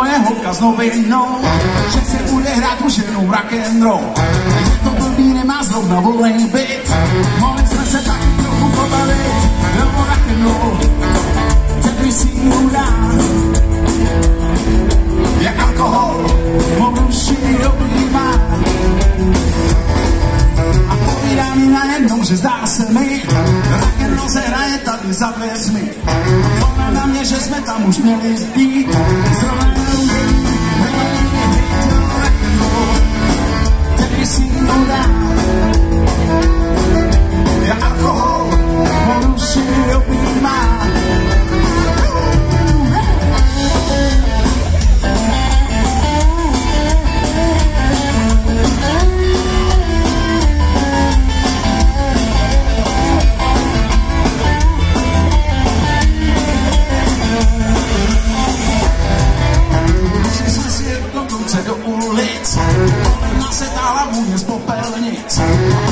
moje holka s novinou, že se bude hrát už jenom rock'n'roll. Je to blbý, nemá zrovna volnej byt, mohli jsme se taky trochu pobavit. Jo, rock'n'roll, který si udám, jak alkohol, moruši objímá. A povídá mi najednou, že zdá se mi, rock'n'roll se hraje tady za dveřmi. Ona na mě, že jsme tam už měli být, zrovna neumím, rock'n'roll, který si udám, jak alkohol, moruši objímá. Do ulic, kolem se táhla vůně z popelnic.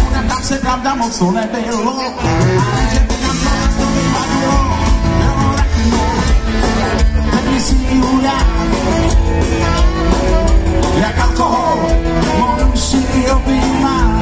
Budem tam se pravda moc to nebylo, ale že by nám to vypadlo. Jo, rock'n'roll, který si udám, jak alkohol, moruši objímá.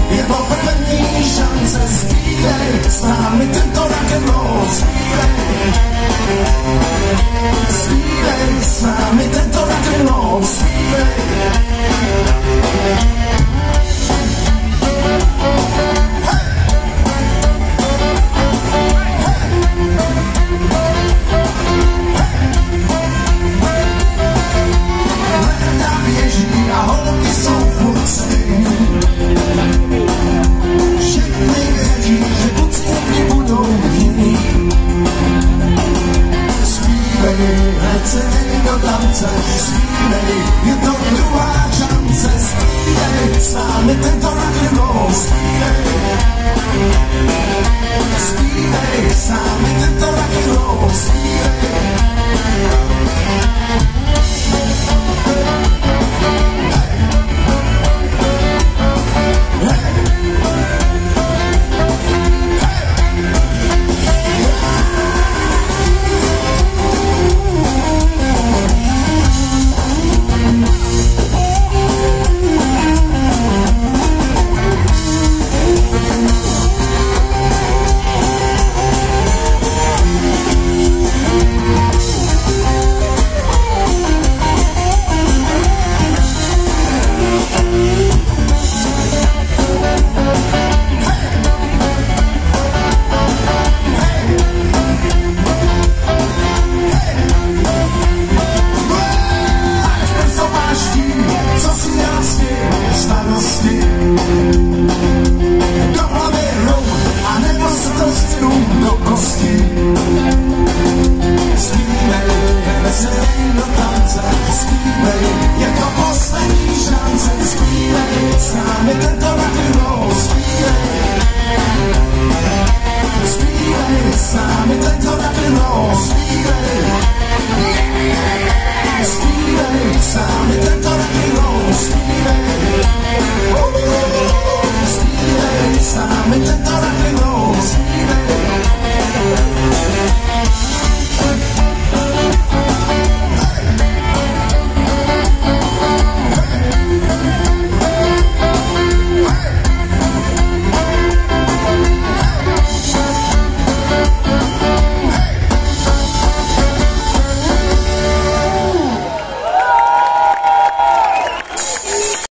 Je to první šance, zpívej s námi tento rock'n'roll, zpívej s námi tento rock'n'roll, zpívej.